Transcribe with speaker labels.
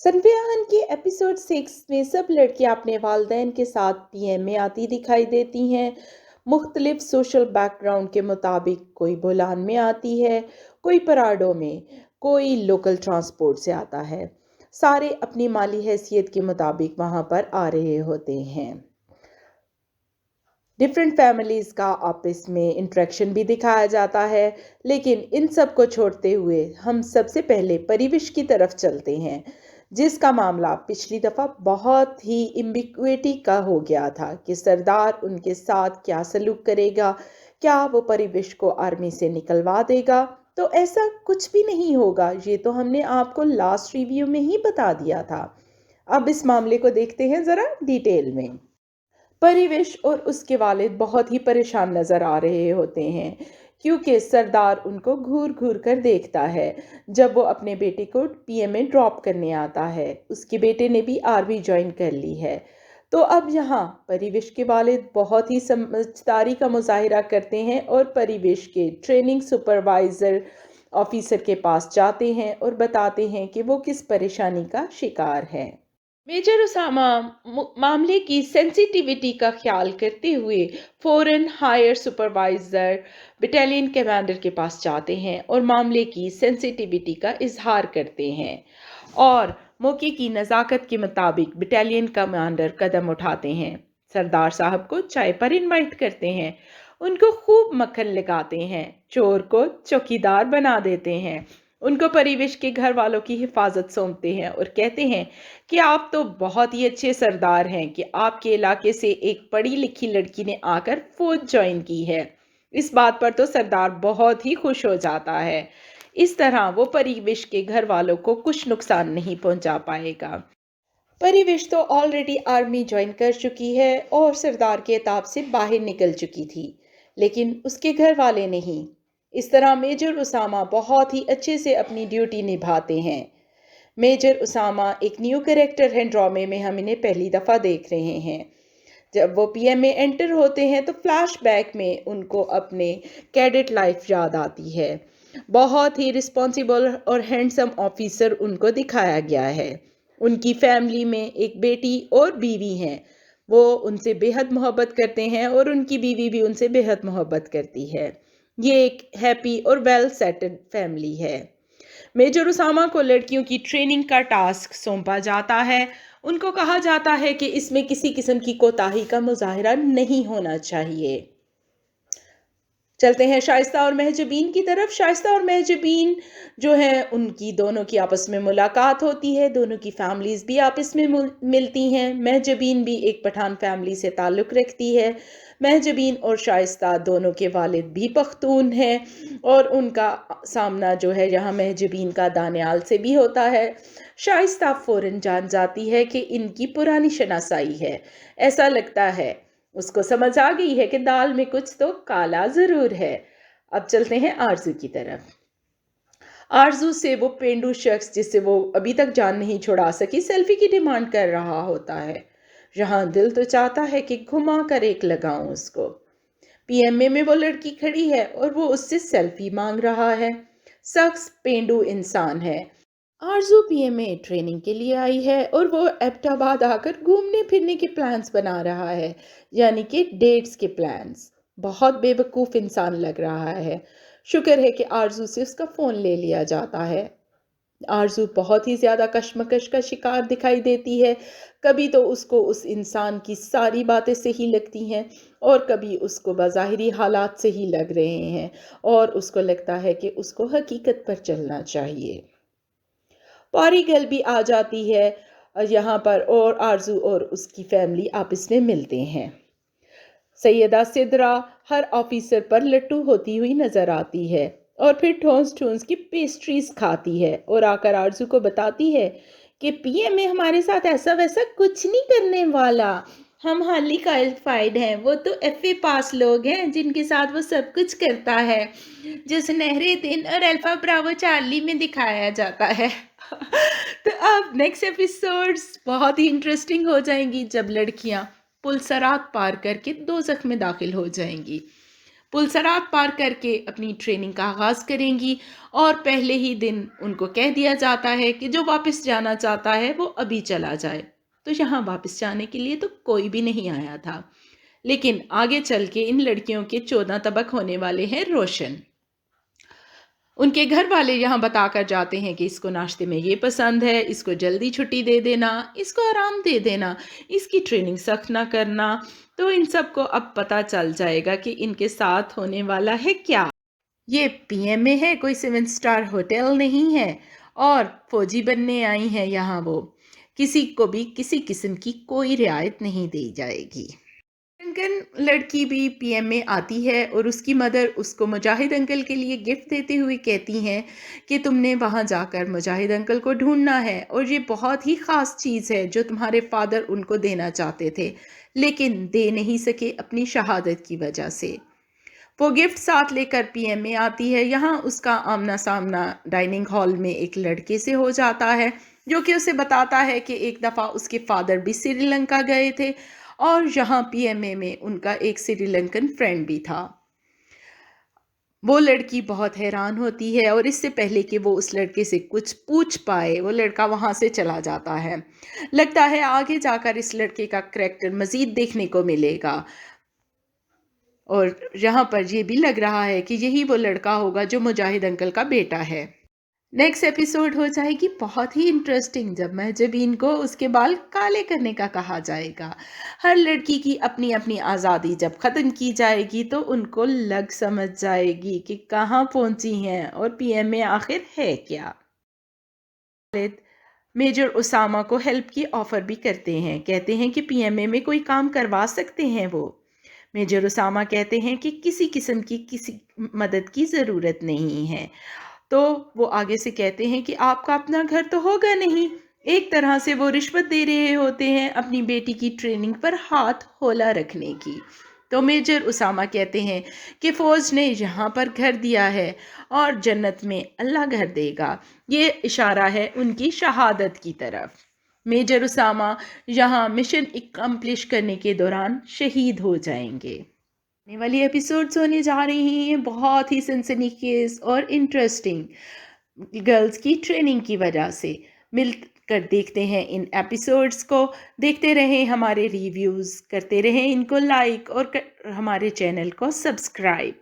Speaker 1: सनबियाहन के एपिसोड 6 में सब लड़कियां अपने वालिदैन के साथ पीएम में आती दिखाई देती हैं। मुख्तलिफ सोशल बैकग्राउंड के मुताबिक कोई बोलान में आती है, कोई पराडो में, कोई लोकल ट्रांसपोर्ट से आता है। सारे अपनी माली हैसियत के मुताबिक वहां पर आ रहे होते हैं। डिफरेंट फैमिलीज़ का आपस में इंटरेक्शन भी दिखाया जाता है, लेकिन इन सब को छोड़ते हुए हम सबसे पहले परिवेश की तरफ चलते हैं, जिसका मामला पिछली दफ़ा बहुत ही एम्बिग्युइटी का हो गया था कि सरदार उनके साथ क्या सलूक करेगा। क्या वो परिवेश को आर्मी से निकलवा देगा? तो ऐसा कुछ भी नहीं होगा, ये तो हमने आपको लास्ट रिव्यू में ही बता दिया था। अब इस मामले को देखते हैं ज़रा डिटेल में। परिवेश और उसके वालिद बहुत ही परेशान नज़र आ रहे होते हैं, क्योंकि सरदार उनको घूर घूर कर देखता है जब वो अपने बेटे को पीएम में ड्रॉप करने आता है। उसके बेटे ने भी आर्मी ज्वाइन कर ली है। तो अब यहाँ परिवेश के वालिद बहुत ही समझदारी का मुजाहिरा करते हैं और परिवेश के ट्रेनिंग सुपरवाइज़र ऑफिसर के पास जाते हैं और बताते हैं कि वो किस परेशानी का शिकार है। मेजर उसामा मामले की सेंसिटिविटी का ख्याल करते हुए फौरन हायर सुपरवाइजर बटालियन कमांडर के पास जाते हैं और मामले की सेंसिटिविटी का इजहार करते हैं और मौके की नज़ाकत के मुताबिक बटालियन कमांडर कदम उठाते हैं। सरदार साहब को चाय पर इनवाइट करते हैं, उनको खूब मक्खन लगाते हैं, चोर को चौकीदार बना देते हैं, उनको परिवेश के घर वालों की हिफाजत सौंपते हैं और कहते हैं कि आप तो बहुत ही अच्छे सरदार हैं कि आपके इलाके से एक पढ़ी लिखी लड़की ने आकर फौज ज्वाइन की है। इस बात पर तो सरदार बहुत ही खुश हो जाता है। इस तरह वो परिवेश के घर वालों को कुछ नुकसान नहीं पहुंचा पाएगा। परिवेश तो ऑलरेडी आर्मी ज्वाइन कर चुकी है और सरदार के एताब से बाहर निकल चुकी थी, लेकिन उसके घर वाले नहीं। इस तरह मेजर उसामा बहुत ही अच्छे से अपनी ड्यूटी निभाते हैं। मेजर उसामा एक न्यू कैरेक्टर है ड्रामे में, हम इन्हें पहली दफ़ा देख रहे हैं। जब वो पीएम में एंटर होते हैं तो फ्लैशबैक में उनको अपने कैडेट लाइफ याद आती है। बहुत ही रिस्पॉन्सिबल और हैंडसम ऑफिसर उनको दिखाया गया है। उनकी फैमिली में एक बेटी और बीवी हैं। वो उनसे बेहद मोहब्बत करते हैं और उनकी बीवी भी उनसे बेहद मोहब्बत करती है। ये एक हैप्पी और वेल सेटल्ड फैमिली है। मेजर उसामा को लड़कियों की ट्रेनिंग का टास्क सौंपा जाता है। उनको कहा जाता है कि इसमें किसी किस्म की कोताही का मुजाहिरा नहीं होना चाहिए। चलते हैं शाइस्ता और महजबीन की तरफ। शाइस्ता और महजबीन जो है, उनकी दोनों की आपस में मुलाकात होती है, दोनों की फैमिलीज़ भी आपस में मिलती हैं। महजबीन भी एक पठान फैमिली से ताल्लुक़ रखती है। महजबीन और शाइस्ता दोनों के वालिद भी पख्तून हैं और उनका सामना जो है यहाँ महजबीन का दानियाल से भी होता है। शाइस्ता फ़ौरन जान जाती है कि इनकी पुरानी शनासाई है। ऐसा लगता है उसको समझ आ गई है कि दाल में कुछ तो काला ज़रूर है। अब चलते हैं आरज़ू की तरफ। आरज़ू से वो पेंडू शख्स जिससे वो अभी तक जान नहीं छुड़ा सकी सेल्फी की डिमांड कर रहा होता है। जहाँ दिल तो चाहता है कि घुमा कर एक लगाऊं उसको। पीएमए में वो लड़की खड़ी है और वो उससे सेल्फी मांग रहा है। शख्स पेंडू इंसान है। आरज़ू पीएमए ट्रेनिंग के लिए आई है और वो एबटाबाद आकर घूमने फिरने के प्लान्स बना रहा है, यानी कि डेट्स के प्लान्स। बहुत बेवकूफ़ इंसान लग रहा है। शुक्र है कि आरज़ू से उसका फ़ोन ले लिया जाता है। आरज़ू बहुत ही ज़्यादा कश्मकश का शिकार दिखाई देती है। कभी तो उसको उस इंसान की सारी बातें सही लगती हैं और कभी उसको बज़ाहिरी हालात सही लग रहे हैं और उसको लगता है कि उसको हकीकत पर चलना चाहिए। परी गर्ल भी आ जाती है यहाँ पर और आरज़ू और उसकी फैमिली आपस में मिलते हैं। सैयदा सिद्रा हर ऑफिसर पर लट्टू होती हुई नजर आती है और फिर ठोंस ठोंस की पेस्ट्रीज खाती है और आकर आरज़ू को बताती है कि पीएम में हमारे साथ ऐसा वैसा कुछ नहीं करने वाला। हम हाली क्वालिफाइड हैं, वो तो एफए पास लोग हैं जिनके साथ वो सब कुछ करता है जो सुनहरे दिन और अल्फा ब्रावो चार्ली में दिखाया जाता है। तो अब नेक्स्ट एपिसोड्स बहुत ही इंटरेस्टिंग हो जाएंगी जब लड़कियां पुल सरात पार करके दोज़ख में दाखिल हो जाएंगी। पुलसरात पार करके अपनी ट्रेनिंग का आगाज़ करेंगी और पहले ही दिन उनको कह दिया जाता है कि जो वापस जाना चाहता है वो अभी चला जाए। तो यहाँ वापस जाने के लिए तो कोई भी नहीं आया था। लेकिन आगे चल के इन लड़कियों के 14 तबक होने वाले हैं रोशन। उनके घर वाले यहाँ बताकर जाते हैं कि इसको नाश्ते में ये पसंद है, इसको जल्दी छुट्टी दे देना, इसको आराम दे देना, इसकी ट्रेनिंग सख्त ना करना। तो इन सबको अब पता चल जाएगा कि इनके साथ होने वाला है क्या। ये पीएमए है, कोई 7 स्टार होटल नहीं है और फौजी बनने आई हैं यहाँ वो। किसी को भी किसी किस्म की कोई रियायत नहीं दी जाएगी। अंकल लड़की भी पीएम में आती है और उसकी मदर उसको मुजाहिद अंकल के लिए गिफ्ट देते हुए कहती हैं कि तुमने वहाँ जाकर मुजाहिद अंकल को ढूंढना है और ये बहुत ही ख़ास चीज़ है जो तुम्हारे फादर उनको देना चाहते थे लेकिन दे नहीं सके अपनी शहादत की वजह से। वो गिफ्ट साथ लेकर पीएम में आती है। यहाँ उसका आमना सामना डाइनिंग हॉल में एक लड़के से हो जाता है जो कि उसे बताता है कि एक दफ़ा उसके फादर भी श्रीलंका गए थे और यहाँ पीएमए में उनका एक श्रीलंकन फ्रेंड भी था। वो लड़की बहुत हैरान होती है और इससे पहले कि वो उस लड़के से कुछ पूछ पाए वो लड़का वहाँ से चला जाता है। लगता है आगे जाकर इस लड़के का करैक्टर मज़ीद देखने को मिलेगा और यहाँ पर ये भी लग रहा है कि यही वो लड़का होगा जो मुजाहिद अंकल का बेटा है। नेक्स्ट एपिसोड हो जाएगी बहुत ही इंटरेस्टिंग जब महजबीन को उसके बाल काले करने का कहा जाएगा। हर लड़की की अपनी अपनी आज़ादी जब ख़त्म की जाएगी तो उनको लग समझ जाएगी कि कहाँ पहुँची हैं और पीएम में आखिर है क्या। मेजर उसामा को हेल्प की ऑफ़र भी करते हैं, कहते हैं कि पीएमए में कोई काम करवा सकते हैं वो। मेजर उसामा कहते हैं कि किसी किस्म की किसी मदद की ज़रूरत नहीं है। तो वो आगे से कहते हैं कि आपका अपना घर तो होगा नहीं। एक तरह से वो रिश्वत दे रहे होते हैं अपनी बेटी की ट्रेनिंग पर हाथ होला रखने की। तो मेजर उसामा कहते हैं कि फ़ौज ने यहाँ पर घर दिया है और जन्नत में अल्लाह घर देगा। ये इशारा है उनकी शहादत की तरफ। मेजर उसामा यहाँ मिशन एकम्प्लिश करने के दौरान शहीद हो जाएंगे। आने वाली एपिसोड्स होने जा रही हैं बहुत ही सनसनीखेज और इंटरेस्टिंग गर्ल्स की ट्रेनिंग की वजह से। मिलकर देखते हैं इन एपिसोड्स को, देखते रहें हमारे रिव्यूज़, करते रहें इनको लाइक और हमारे चैनल को सब्सक्राइब।